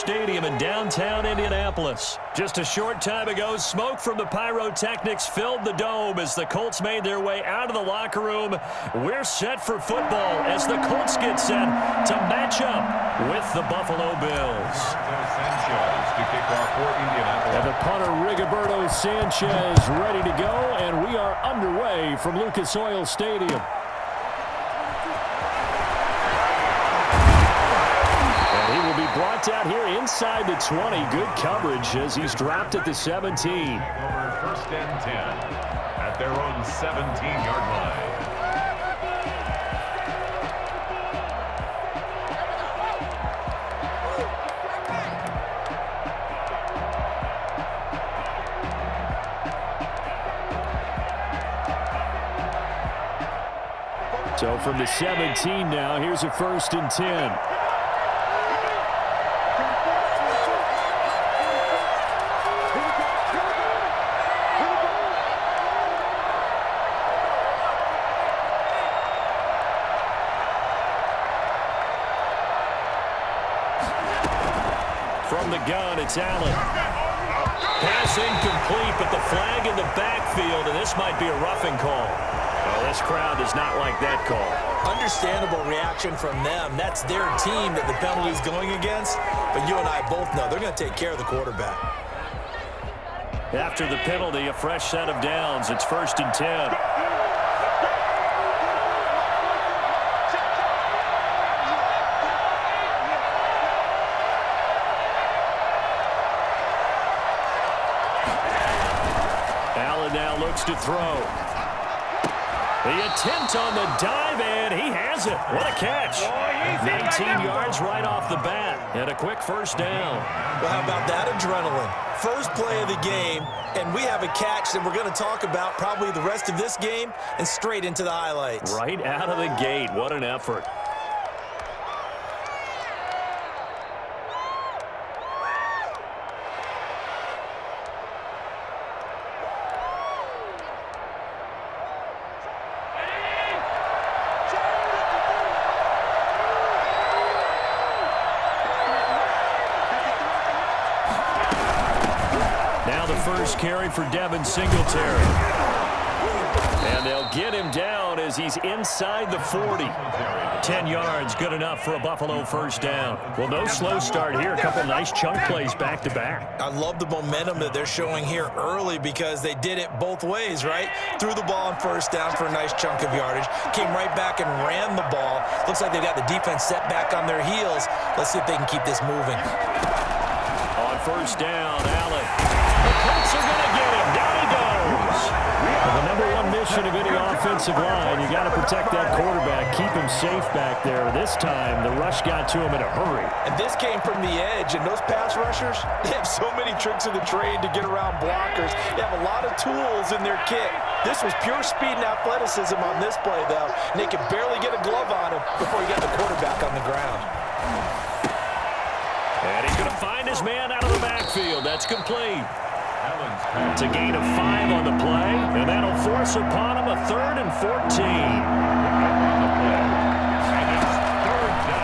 Stadium in downtown Indianapolis. Just a short time ago, smoke from the pyrotechnics filled the dome as the Colts made their way out of the locker room. We're set for football as the Colts get set to match up with the Buffalo Bills. And the punter, Rigoberto Sanchez, ready to go, and we are underway from Lucas Oil Stadium. Brought down here inside the 20. Good coverage as he's dropped at the 17. Over first and 10 at their own 17-yard line. So from the 17 now, here's a first and 10. From the gun, it's Allen. Pass incomplete, but the flag in the backfield, and this might be a roughing call. Well, this crowd does not like that call. Understandable reaction from them. That's their team that the penalty is going against. But you and I both know they're going to take care of the quarterback. After the penalty, a fresh set of downs. It's first and 10. Now looks to throw. The attempt on the dive, and he has it. What a catch. 19 yards right off the bat, and a quick first down. Well, how about that adrenaline? First play of the game, and we have a catch that we're going to talk about probably the rest of this game and straight into the highlights. Right out of the gate. What an effort. First carry for Devin Singletary. And they'll get him down as he's inside the 40. 10 yards, good enough for a Buffalo first down. Well, no slow start here. A couple nice chunk plays back-to-back. I love the momentum that they're showing here early because they did it both ways, right? Threw the ball on first down for a nice chunk of yardage. Came right back and ran the ball. Looks like they've got the defense set back on their heels. Let's see if they can keep this moving. On first down, Allen. The Colts are going to get him. Down he goes. Well, the number one mission of any offensive line, you got to protect that quarterback, keep him safe back there. This time, the rush got to him in a hurry. And this came from the edge, and those pass rushers, they have so many tricks of the trade to get around blockers. They have a lot of tools in their kit. This was pure speed and athleticism on this play, though, and they could barely get a glove on him before he got the quarterback on the ground. And he's going to find his man out of the backfield. That's complete. It's a gain of 5 on the play, and that'll force upon him a 3rd and 14.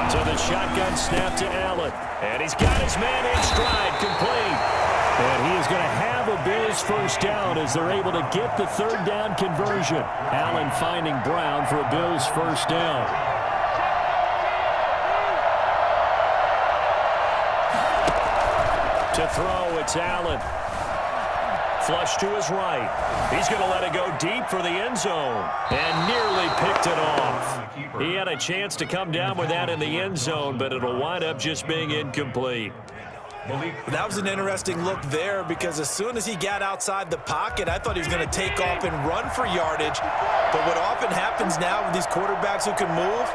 So the shotgun snap to Allen, and he's got his man in stride, complete. And he is going to have a Bills first down as they're able to get the 3rd down conversion. Allen finding Brown for a Bills first down. To throw, it's Allen. Flush to his right. He's going to let it go deep for the end zone. And nearly picked it off. He had a chance to come down with that in the end zone, but it'll wind up just being incomplete. That was an interesting look there because as soon as he got outside the pocket, I thought he was going to take off and run for yardage. But what often happens now with these quarterbacks who can move,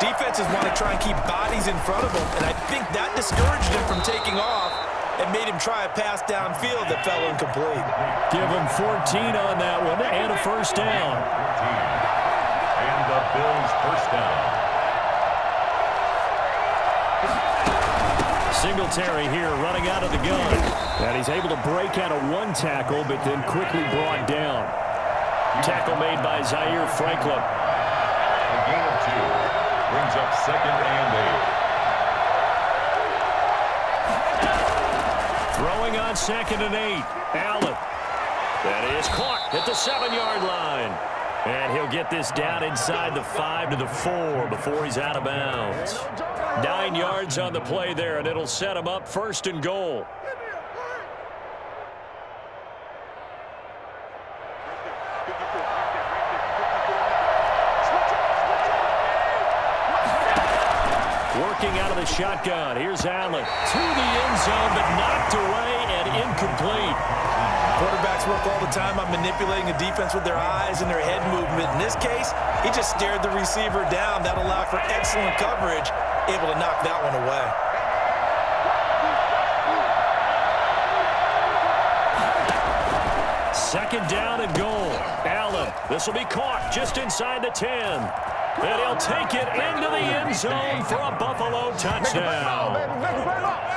defenses want to try and keep bodies in front of them, and I think that discouraged him from taking off and made him try a pass downfield that fell incomplete. Give him 14 on that one and a first down. And the Bills first down. Singletary here running out of the gun. And he's able to break out of one tackle, but then quickly brought down. Tackle made by Zaire Franklin. A gain of 2 brings up 2nd and 8. Throwing on 2nd and 8. Allen. That is caught at the 7-yard line. And he'll get this down inside the 5 to the 4 before he's out of bounds. 9 yards on the play there, and it'll set him up 1st and goal. Working out of the shotgun. Here's Allen to the end zone, but knocked away and incomplete. Quarterbacks work all the time on manipulating the defense with their eyes and their head movement. In this case, he just stared the receiver down. That allowed for excellent coverage, able to knock that one away. Second down and goal. Allen, this will be caught just inside the 10. And he'll take it into the end zone for a Buffalo touchdown.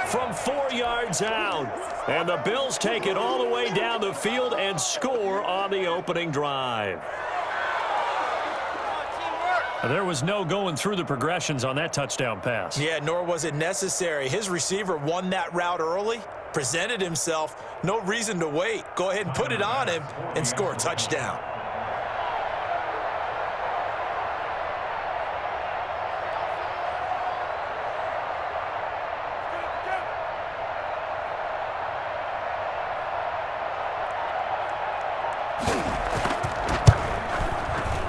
From 4 yards out. And the Bills take it all the way down the field and score on the opening drive. There was no going through the progressions on that touchdown pass. Yeah, nor was it necessary. His receiver won that route early, presented himself. No reason to wait. Go ahead and put it on him and score a touchdown.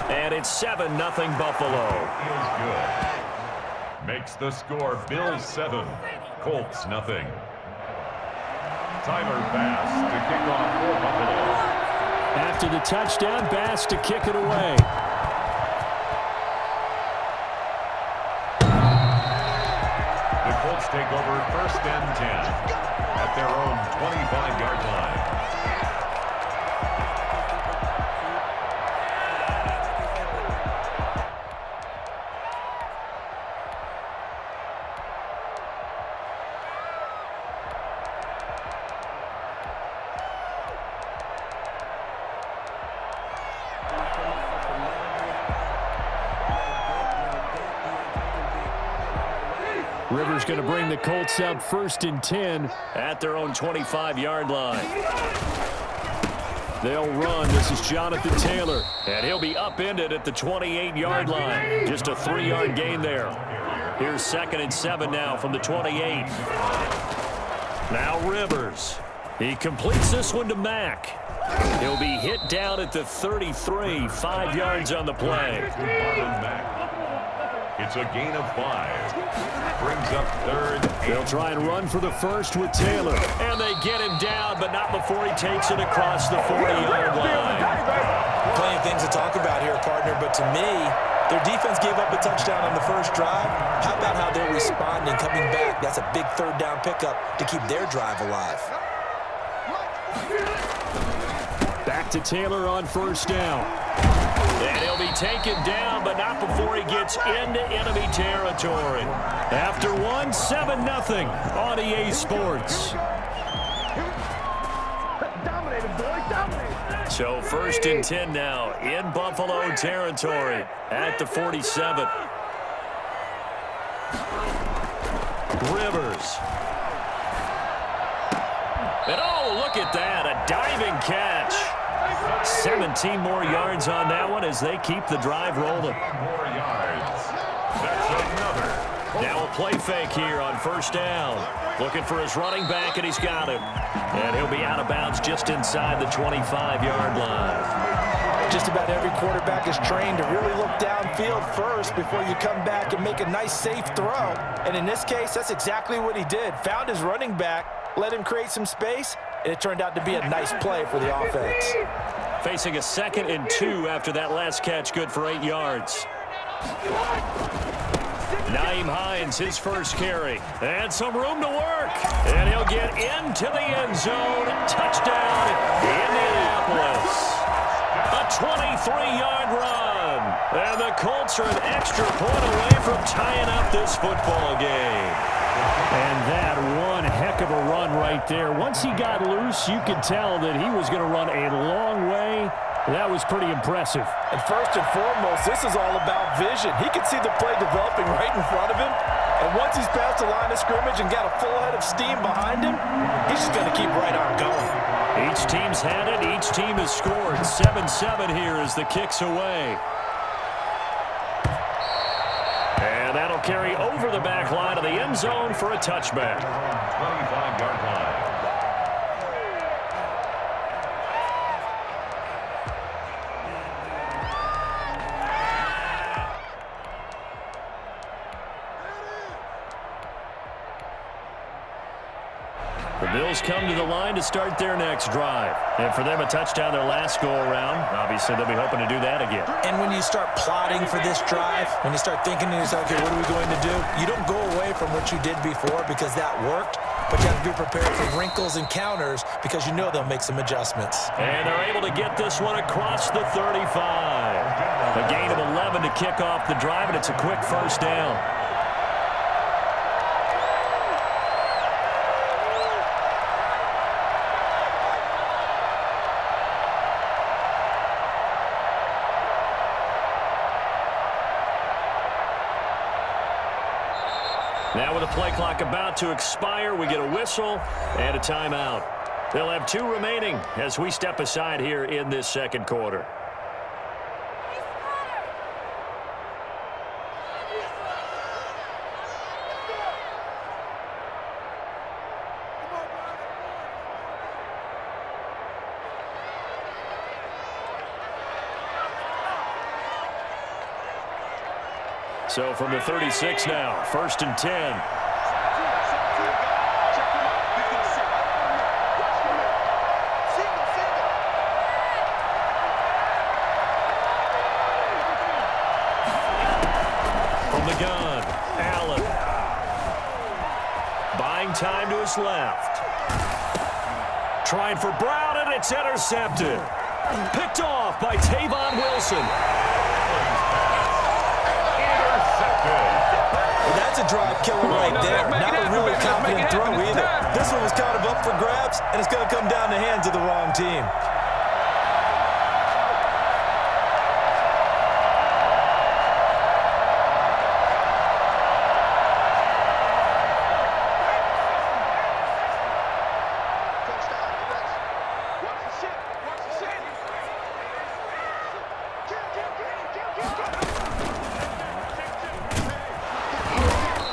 And it's 7-0 Buffalo. Feels good. Makes the score Bills 7, Colts nothing. Tyler Bass to kick off for Buffalo. After the touchdown, Bass to kick it away. The Colts take over 1st and 10 at their own 25-yard line. Rivers going to bring the Colts up 1st and 10 at their own 25-yard line. They'll run. This is Jonathan Taylor, and he'll be upended at the 28-yard line. Just a 3-yard gain there. Here's 2nd and 7 now from the 28. Now Rivers. He completes this one to Mack. He'll be hit down at the 33, 5 yards on the play. It's a gain of 5. Brings up 3rd. They'll try and run for the first with Taylor. And they get him down, but not before he takes it across the 40-yard line. Plenty of things to talk about here, partner, but to me, their defense gave up a touchdown on the first drive. How about how they're responding, coming back? That's a big 3rd down pickup to keep their drive alive. Back to Taylor on 1st down. And he'll be taken down, but not before he gets into enemy territory. After one, 7-0 on EA Sports. So 1st and 10 now in Buffalo territory at the 47. Rivers. And oh, look at that, a diving catch. 17 more yards on that one as they keep the drive rolling. More yards. That's another. Now a play fake here on 1st down. Looking for his running back, and he's got him. And he'll be out of bounds just inside the 25-yard line. Just about every quarterback is trained to really look downfield first before you come back and make a nice, safe throw. And in this case, that's exactly what he did. Found his running back, let him create some space, and it turned out to be a nice play for the offense. Facing a 2nd and 2 after that last catch, good for 8 yards. Nyheim Hines, his first carry. And some room to work. And he'll get into the end zone. Touchdown, Indianapolis. A 23-yard run. And the Colts are an extra point away from tying up this football game. And that one heck of a run right there. Once he got loose, you could tell that he was going to run a long way. That was pretty impressive. And first and foremost, this is all about vision. He could see the play developing right in front of him, And once he's past the line of scrimmage and got a full head of steam behind him, he's just going to keep right on going. Each team's had it. Each team has scored. 7-7 here as the kick's away. And that'll carry over the back line of the end zone for a touchback. 25-yard line. The Bills come to the line to start their next drive. And for them, a touchdown their last go-around. Obviously, they'll be hoping to do that again. And when you start plotting for this drive, when you start thinking to yourself, okay, what are we going to do? You don't go away from what you did before because that worked, but you have to be prepared for wrinkles and counters because you know they'll make some adjustments. And they're able to get this one across the 35. A gain of 11 to kick off the drive, and it's a quick first down. Now with the play clock about to expire, we get a whistle and a timeout. They'll have 2 remaining as we step aside here in this second quarter. So from the 36 now, 1st and 10. From the gun, Allen. Buying time to his left. Trying for Brown, and it's intercepted. Picked off by Tavon Wilson. Well, that's a drive killer right there. Not a really confident throw either. This one was kind of up for grabs, and it's going to come down the hands of the wrong team.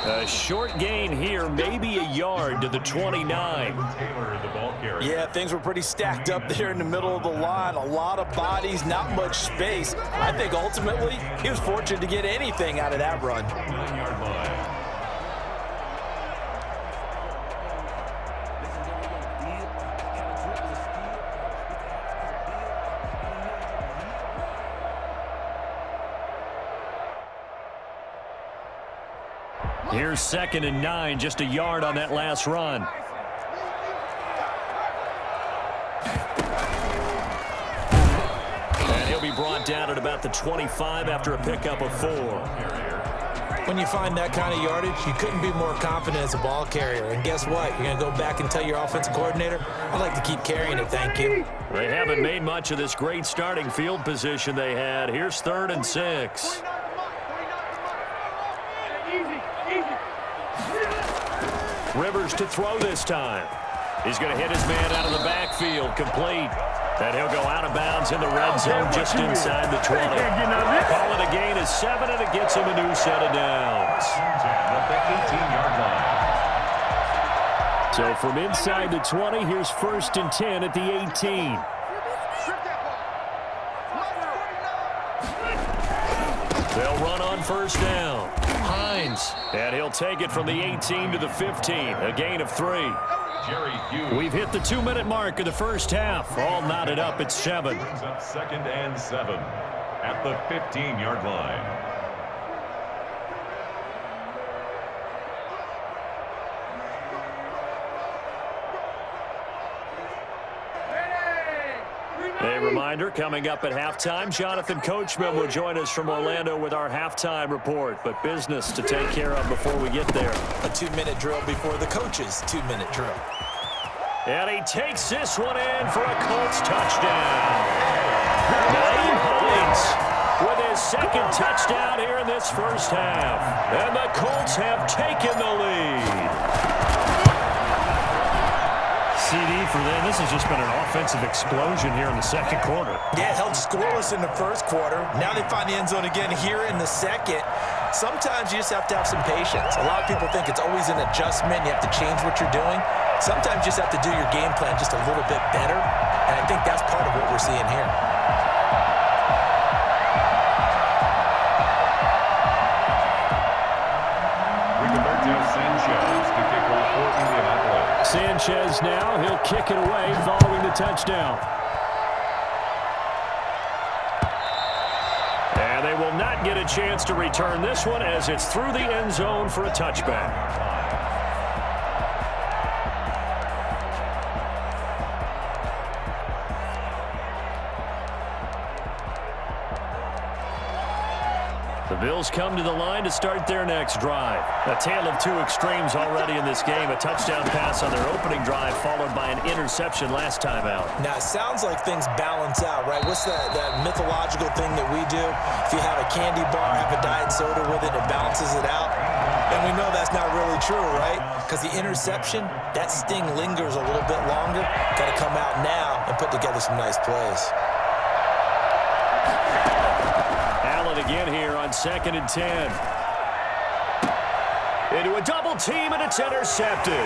A short gain here, maybe a yard to the 29. Yeah, things were pretty stacked up there in the middle of the line. A lot of bodies, not much space. I think ultimately he was fortunate to get anything out of that run. 9-yard line. Here's 2nd and 9, just a yard on that last run. And he'll be brought down at about the 25 after a pickup of 4. When you find that kind of yardage, you couldn't be more confident as a ball carrier. And guess what? You're going to go back and tell your offensive coordinator, I'd like to keep carrying it, thank you. They haven't made much of this great starting field position they had. Here's 3rd and 6. Rivers to throw this time. He's going to hit his man out of the backfield, complete. And he'll go out of bounds in the red zone just inside the 20. Call it a gain of 7, and it gets him a new set of downs. At the 18-yard line. So from inside the 20, here's 1st and 10 at the 18. They'll run on 1st down. Hines, and he'll take it from the 18 to the 15, a gain of 3. We've hit the 2-minute mark of the first half. All knotted up at 7. Brings up 2nd and 7 at the 15-yard line. A reminder, coming up at halftime, Jonathan Coachman will join us from Orlando with our halftime report. But business to take care of before we get there. A 2-minute drill before the coach's 2-minute drill. And he takes this one in for a Colts touchdown. Naeem Hines with his second touchdown here in this first half. And the Colts have taken the lead. CD for them. This has just been an offensive explosion here in the second quarter. Yeah, held scoreless in the first quarter. Now they find the end zone again here in the second. Sometimes you just have to have some patience. A lot of people think it's always an adjustment. You have to change what you're doing. Sometimes you just have to do your game plan just a little bit better. And I think that's part of what we're seeing here. Sanchez now, he'll kick it away following the touchdown. And they will not get a chance to return this one as it's through the end zone for a touchback. The Bills come to the line to start their next drive. A tale of two extremes already in this game. A touchdown pass on their opening drive followed by an interception last time out. Now, it sounds like things balance out, right? What's that mythological thing that we do? If you have a candy bar, have a diet soda with it, it balances it out. And we know that's not really true, right? Because the interception, that sting lingers a little bit longer. Got to come out now and put together some nice plays. Again here on 2nd and 10. Into a double team, and it's intercepted.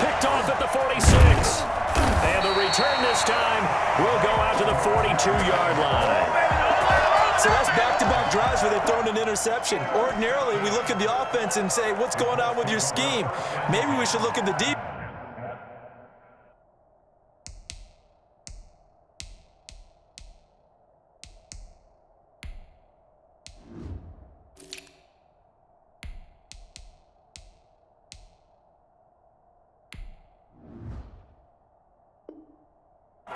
Picked off at the 46. And the return this time will go out to the 42-yard line. So that's back-to-back drives where they've thrown an interception. Ordinarily, we look at the offense and say, what's going on with your scheme? Maybe we should look at the defense.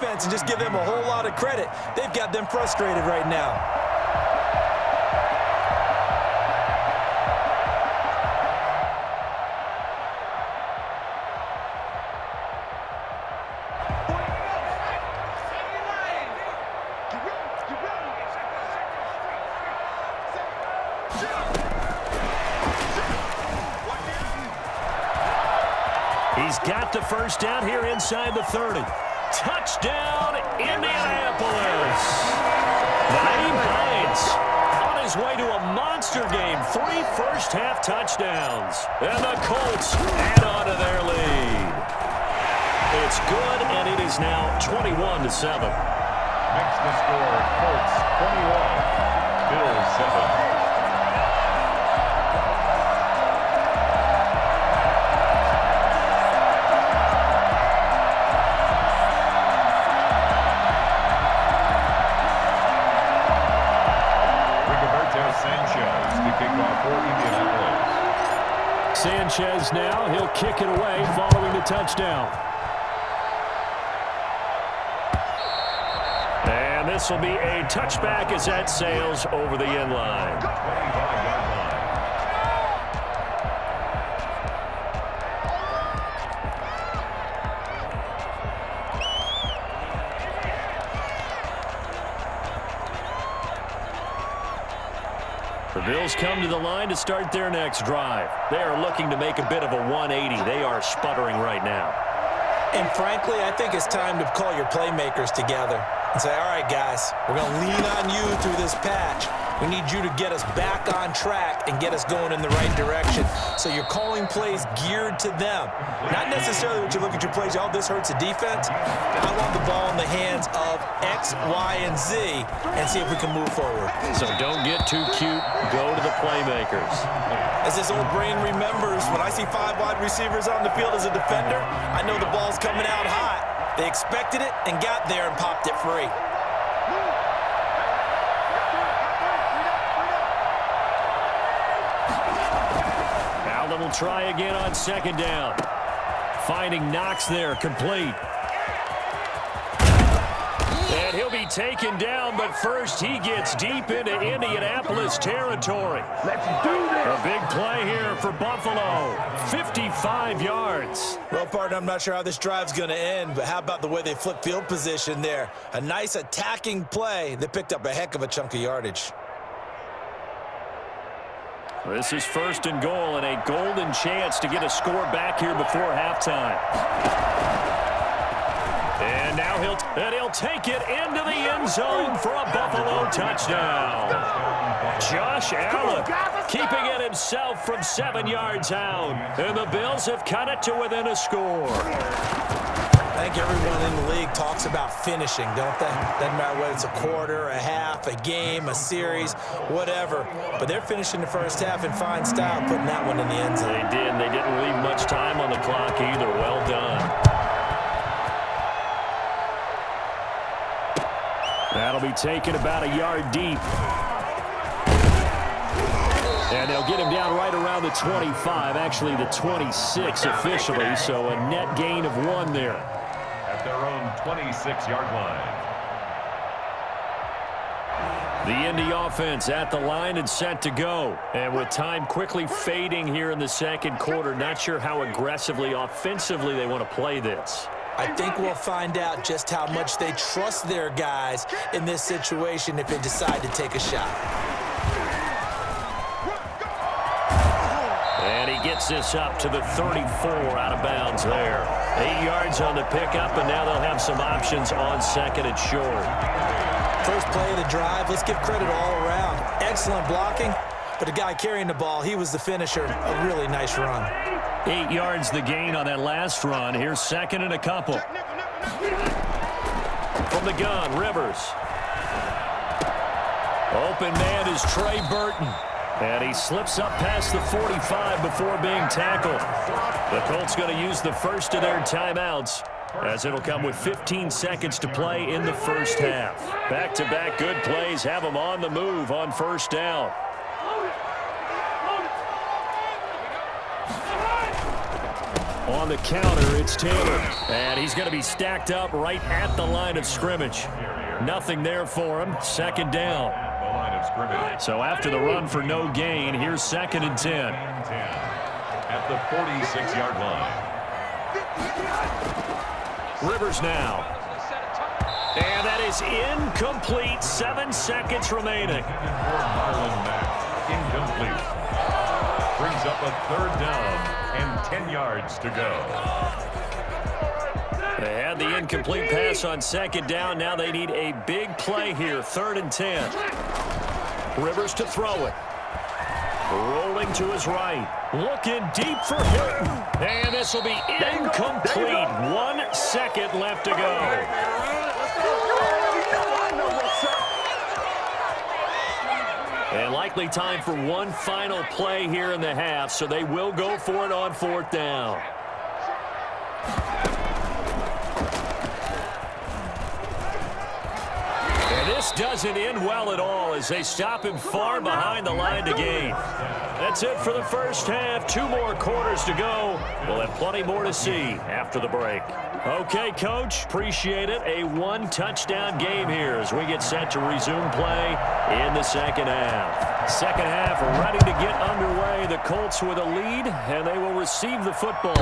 And just give them a whole lot of credit. They've got them frustrated right now. He's got the first down here inside the 30. Touchdown, Indianapolis. Naeem Hines on his way to a monster game. 3 first-half touchdowns. And the Colts add on to their lead. It's good, and it is now 21-7. Makes the score Colts 21, Bills 7. Sanchez now, he'll kick it away following the touchdown. And this will be a touchback as that sails over the end line. The Bills come to the line to start their next drive. They are looking to make a bit of a 180. They are sputtering right now. And frankly, I think it's time to call your playmakers together and say, all right, guys, we're going to lean on you through this patch. We need you to get us back on track and get us going in the right direction. So you're calling plays geared to them. Not necessarily what you look at your plays, oh, this hurts the defense. I want the ball in the hands of X, Y, and Z and see if we can move forward. So don't get too cute. Go to the playmakers. As this old brain remembers, when I see 5 wide receivers on the field as a defender, I know the ball's coming out hot. They expected it and got there and popped it free. Allen will try again on 2nd down. Finding Knox there, complete. And he'll be taken down, but first he gets deep into Indianapolis territory. Let's do this. A big play here for Buffalo. 55 yards. Well, partner, I'm not sure how this drive's going to end, but how about the way they flip field position there? A nice attacking play that picked up a heck of a chunk of yardage. This is 1st and goal and a golden chance to get a score back here before halftime. And now he'll take it into the end zone for a Buffalo touchdown. Josh Allen keeping it himself from 7 yards out. And the Bills have cut it to within a score. I think everyone in the league talks about finishing, don't they? Doesn't matter whether it's a quarter, a half, a game, a series, whatever. But they're finishing the first half in fine style, putting that one in the end zone. They did. They didn't leave much time on the clock either. Well done. That'll be taken about a yard deep. And they'll get him down right around the 25, actually the 26 officially, so a net gain of 1 there. At their own 26-yard line. The Indy offense at the line and set to go. And with time quickly fading here in the second quarter, not sure how aggressively, offensively they want to play this. I think we'll find out just how much they trust their guys in this situation if they decide to take a shot. And he gets this up to the 34 out of bounds there. 8 yards on the pickup, and now they'll have some options on 2nd and short. First play of the drive, let's give credit all around. Excellent blocking, but the guy carrying the ball, he was the finisher. A really nice run. 8 yards the gain on that last run. Here's 2nd and a couple. From the gun, Rivers. Open man is Trey Burton. And he slips up past the 45 before being tackled. The Colts going to use the first of their timeouts, as it'll come with 15 seconds to play in the first half. Back-to-back good plays have them on the move on 1st down. On the counter, it's Taylor. And he's going to be stacked up right at the line of scrimmage. Nothing there for him. 2nd down. So after the run for no gain, here's 2nd and 10. At the 46-yard line. Rivers now. And that is incomplete. 7 seconds remaining. Marlon Mack, incomplete. Brings up a 3rd down and 10 yards to go. They had the incomplete pass on 2nd down. Now they need a big play here. 3rd and 10. Rivers to throw it. Rolling to his right. Looking deep for Hilton. And this will be incomplete. 1 second left to go. And likely time for one final play here in the half, so they will go for it on 4th down. This doesn't end well at all as they stop him far behind the line to gain. That's it for the first half. 2 more quarters to go. We'll have plenty more to see after the break. Okay, Coach, appreciate it. A 1-touchdown game here as we get set to resume play in the second half. Second half ready to get underway. The Colts with a lead, and they will receive the football.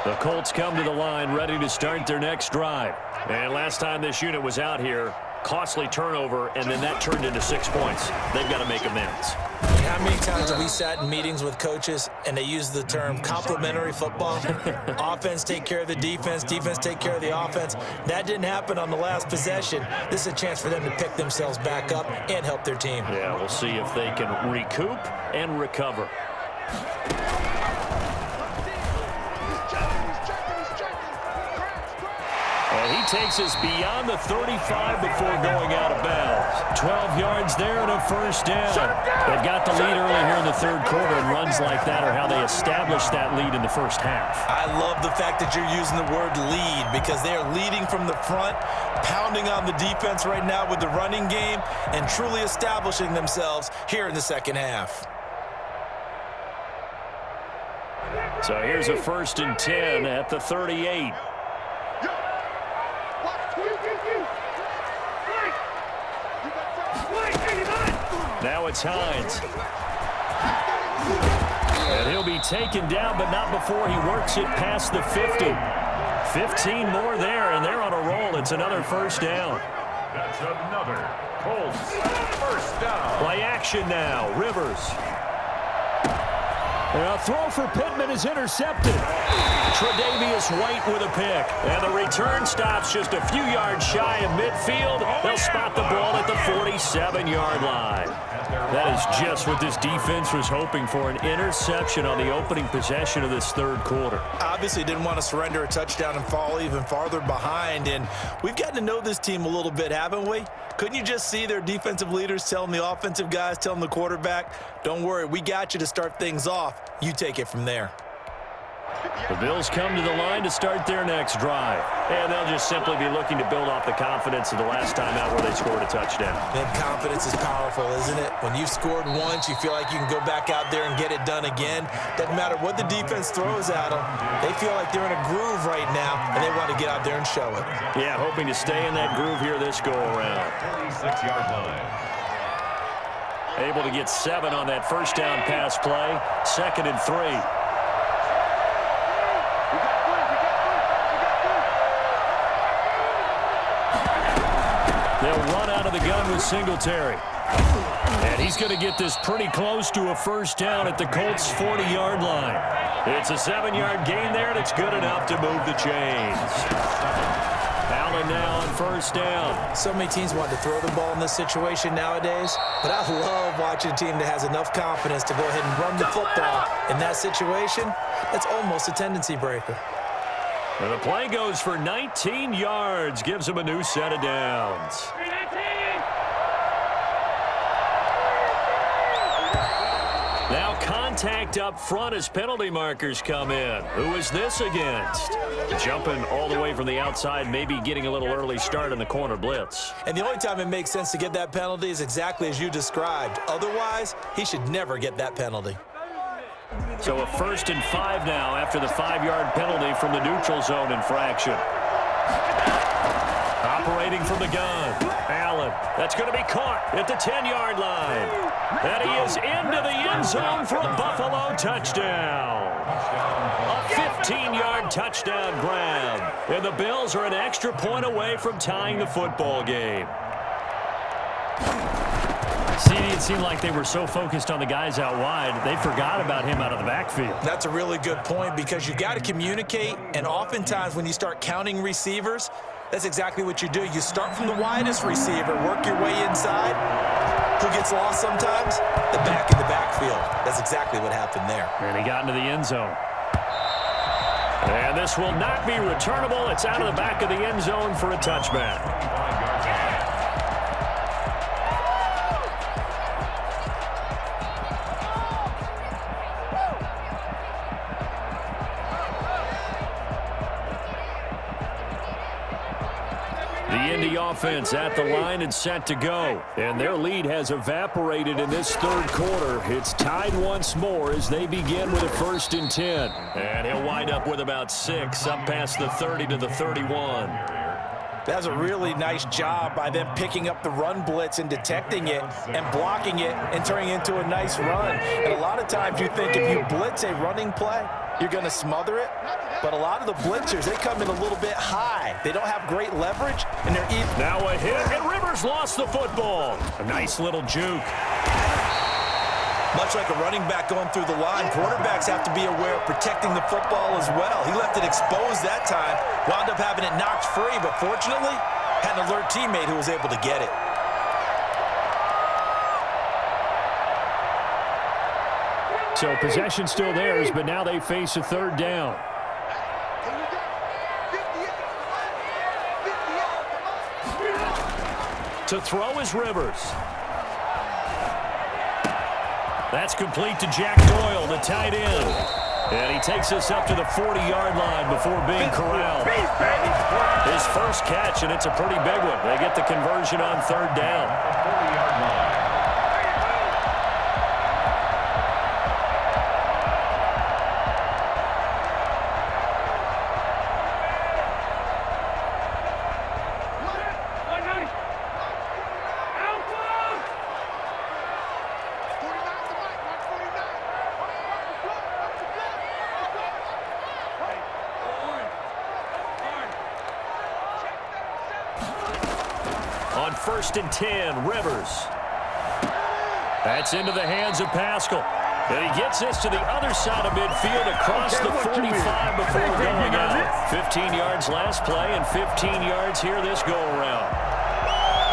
The Colts come to the line ready to start their next drive. And last time this unit was out here, costly turnover, and then that turned into 6 points. They've got to make amends. How many times have we sat in meetings with coaches and they use the term complementary football? Offense take care of the defense, defense take care of the offense. That didn't happen on the last possession. This is a chance for them to pick themselves back up and help their team. Yeah, we'll see if they can recoup and recover. And he takes us beyond the 35 before going out of bounds. 12 yards there and a first down. They've got the lead early here in the third quarter, and runs like that are how they established that lead in the first half. I love the fact that you're using the word lead because they are leading from the front, pounding on the defense right now with the running game, and truly establishing themselves here in the second half. So here's a 1st and 10 at the 38. Now it's Hines. And he'll be taken down, but not before he works it past the 50. 15 more there, and they're on a roll. It's another first down. That's another Colts first down. Play action now. Rivers. And a throw for Pittman is intercepted. Tre'Davious White with a pick. And the return stops just a few yards shy of midfield. They'll spot the ball at the 47-yard line. That is just what this defense was hoping for, an interception on the opening possession of this third quarter. Obviously didn't want to surrender a touchdown and fall even farther behind. And we've gotten to know this team a little bit, haven't we? Couldn't you just see their defensive leaders telling the offensive guys, telling the quarterback, don't worry, we got you to start things off. You take it from there. The Bills come to the line to start their next drive. And they'll just simply be looking to build off the confidence of the last time out where they scored a touchdown. And confidence is powerful, isn't it? When you've scored once, you feel like you can go back out there and get it done again. Doesn't matter what the defense throws at them. They feel like they're in a groove right now, and they want to get out there and show it. Yeah, hoping to stay in that groove here this go-around. 46-yard line. Able to get 7 on that first down pass play. 2nd and 3. They'll run out of the gun with Singletary. And he's going to get this pretty close to a first down at the Colts' 40-yard line. It's a 7-yard gain there, and it's good enough to move the chains. Allen now on first down. So many teams want to throw the ball in this situation nowadays, but I love watching a team that has enough confidence to go ahead and run the football. In that situation, that's almost a tendency breaker. And the play goes for 19 yards, gives him a new set of downs. Now contact up front as penalty markers come in. Who is this against? Jumping all the way from the outside, maybe getting a little early start in the corner blitz. And the only time it makes sense to get that penalty is exactly as you described. Otherwise, he should never get that penalty. So a 1st and 5 now after the 5-yard penalty from the neutral zone infraction. Operating from the gun. Allen. That's going to be caught at the 10-yard line. And he is into the end zone for a Buffalo touchdown. A 15-yard touchdown grab. And the Bills are an extra point away from tying the football game. It seemed like they were so focused on the guys out wide, they forgot about him out of the backfield. That's a really good point because you got to communicate, and oftentimes when you start counting receivers, that's exactly what you do. You start from the widest receiver, work your way inside. Who gets lost sometimes? The back in the backfield. That's exactly what happened there. And he got into the end zone. And this will not be returnable. It's out of the back of the end zone for a touchback. Offense at the line and set to go. And their lead has evaporated in this third quarter. It's tied once more as they begin with a 1st and 10. And he'll wind up with about 6 up past the 30 to the 31. That's a really nice job by them picking up the run blitz and detecting it and blocking it and turning it into a nice run. And a lot of times you think if you blitz a running play, you're going to smother it. But a lot of the blitzers, they come in a little bit high. They don't have great leverage, and they're even. Now a hit, and Rivers lost the football. A nice little juke. Much like a running back going through the line, quarterbacks have to be aware of protecting the football as well. He left it exposed that time, wound up having it knocked free, but fortunately, had an alert teammate who was able to get it. So possession still theirs, but now they face a 3rd down. To throw is Rivers. That's complete to Jack Doyle, the tight end. And he takes us up to the 40-yard line before being corralled. His first catch, and it's a pretty big one. They get the conversion on 3rd down. 40-yard line. First and 10, Rivers. That's into the hands of Pascal. And he gets this to the other side of midfield across the 45 before going out. 15 yards last play and 15 yards here this go-around.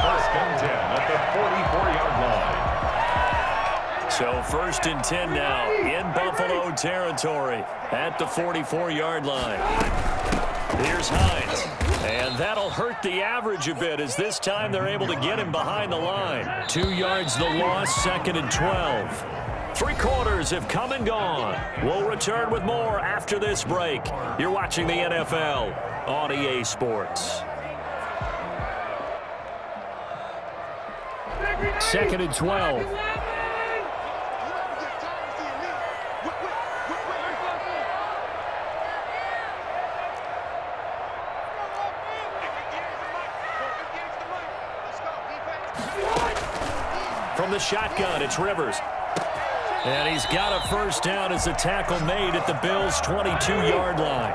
First and 10 at the 44-yard line. So first and 10 now in Buffalo territory at the 44-yard line. Here's Hines. And that'll hurt the average a bit as this time they're able to get him behind the line. 2 yards the loss, second and 12. 3 quarters have come and gone. We'll return with more after this break. You're watching the NFL on EA Sports. Second and 12. From the shotgun, it's Rivers. And he's got a first down as the tackle made at the Bills' 22-yard line.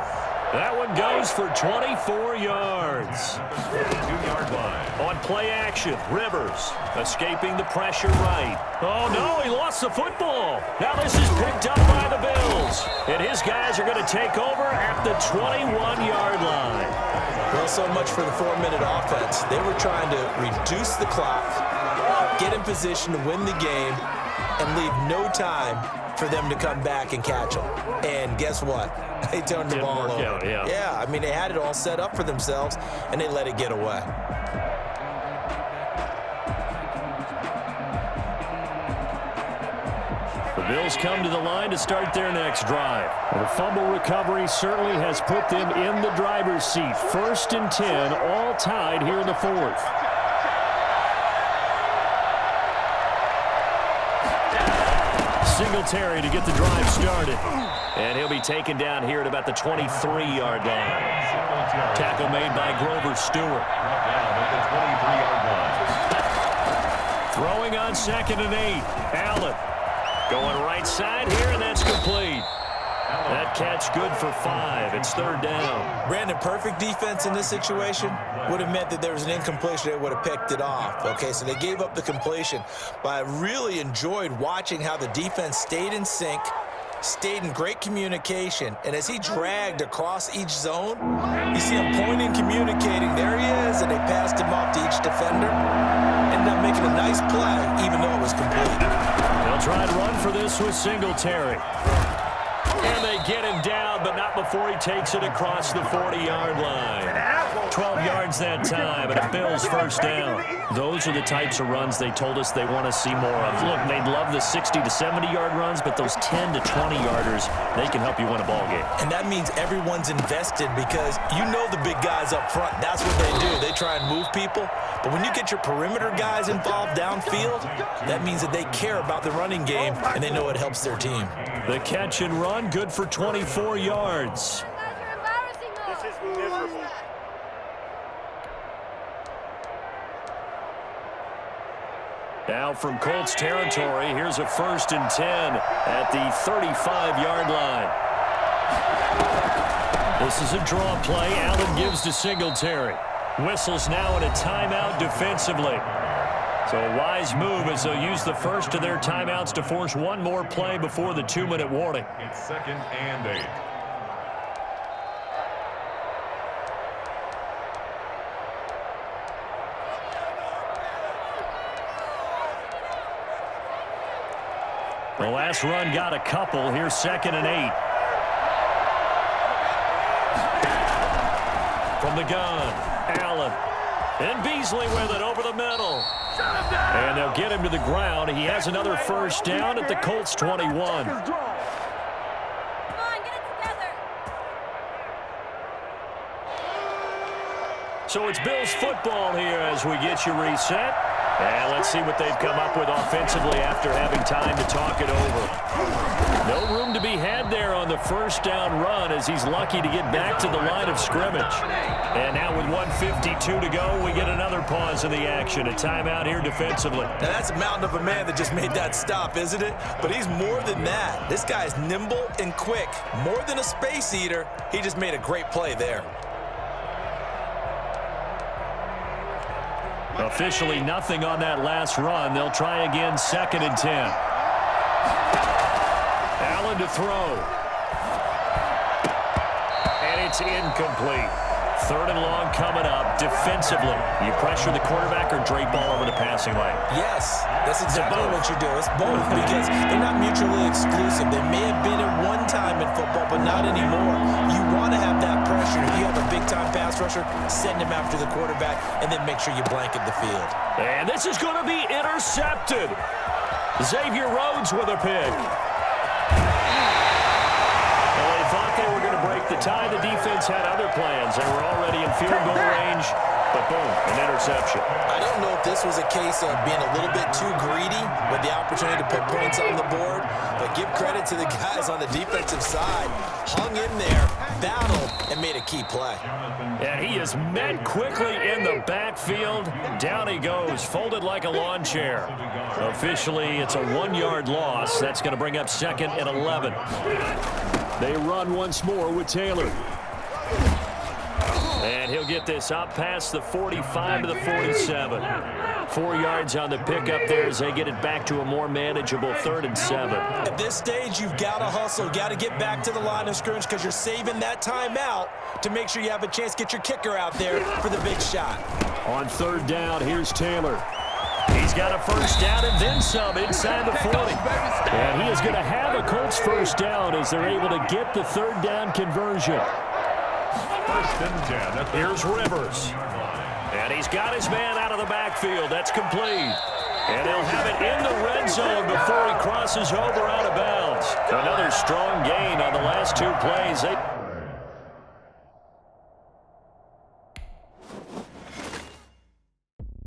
That one goes for 24 yards. 2-yard line. On play action, Rivers escaping the pressure right. Oh, no, he lost the football. Now this is picked up by the Bills. And his guys are going to take over at the 21-yard line. Well, so much for the 4-minute offense. They were trying to reduce the clock, get in position to win the game, and leave no time for them to come back and catch them. And guess what? They turned the ball over. Yeah, I mean, they had it all set up for themselves, and they let it get away. The Bills come to the line to start their next drive. The fumble recovery certainly has put them in the driver's seat. First and 10, all tied here in the fourth. Singletary to get the drive started. And he'll be taken down here at about the 23-yard line. Tackle made by Grover Stewart. Throwing on second and 8. Allen going right side here, and that's complete. That catch good for 5. It's third down. Brandon, perfect defense in this situation would have meant that there was an incompletion. They would have picked it off. Okay, so they gave up the completion. But I really enjoyed watching how the defense stayed in sync, stayed in great communication. And as he dragged across each zone, you see him pointing, communicating. There he is, and they passed him off to each defender. Ended up making a nice play, even though it was complete. They'll try to run for this with Singletary. And they get him down, but not before he takes it across the 40-yard line. 12 yards that time, and a Bills first down. Those are the types of runs they told us they want to see more of. Look, they'd love the 60 to 70-yard runs, but those 10 to 20-yarders, they can help you win a ball game. And that means everyone's invested because you know the big guys up front. That's what they do. They try and move people. But when you get your perimeter guys involved downfield, that means that they care about the running game, and they know it helps their team. The catch and run, good for 24 yards. This is miserable. Now from Colts territory, here's a first and 10 at the 35-yard line. This is a draw play. Allen gives to Singletary. Whistles now in a timeout defensively. So a wise move as they'll use the first of their timeouts to force one more play before the 2-minute warning. It's second and 8. The last run got a couple. Here's second and 8. From the gun, Allen. And Beasley with it over the middle. And they'll get him to the ground. He has another first down at the Colts 21. So it's Bills football here as we get you reset. And let's see what they've come up with offensively after having time to talk it over. No room to be had there on the first down run as he's lucky to get back to the line of scrimmage. And now with 1:52 to go, we get another pause in the action. A timeout here defensively. Now that's a mountain of a man that just made that stop, isn't it? But he's more than that. This guy's nimble and quick. More than a space eater, he just made a great play there. Officially nothing on that last run. They'll try again, 2nd and 10. Allen to throw. And it's incomplete. 3rd and long coming up. Defensively, you pressure the quarterback or drape ball over the passing lane? Yes, that's exactly what you do. It's both because they're not mutually exclusive. They may have been at one time in football, but not anymore. You want to have that pressure. If you have a big-time pass rusher, send him after the quarterback, and then make sure you blanket the field. And this is going to be intercepted. Xavier Rhodes with a pick. Thought they were going to break the tie. The defense had other plans. They were already in field goal range, but boom, an interception. I don't know if this was a case of being a little bit too greedy with the opportunity to put points on the board, but give credit to the guys on the defensive side. Hung in there, battled, and made a key play. And he is met quickly in the backfield. Down he goes, folded like a lawn chair. Officially, it's a 1-yard loss. That's going to bring up 2nd and 11. They run once more with Taylor. And he'll get this up past the 45 to the 47. 4 yards on the pickup there as they get it back to a more manageable 3rd and 7. At this stage, you've got to hustle, got to get back to the line of scrimmage because you're saving that timeout to make sure you have a chance to get your kicker out there for the big shot. On 3rd down, here's Taylor. He's got a 1st down and then some inside the 40. And he is going to have a Colts 1st down as they're able to get the 3rd down conversion. 1st and 10. Here's Rivers. And he's got his man out of the backfield. That's complete. And he'll have it in the red zone before he crosses over out of bounds. Another strong gain on the last 2 plays.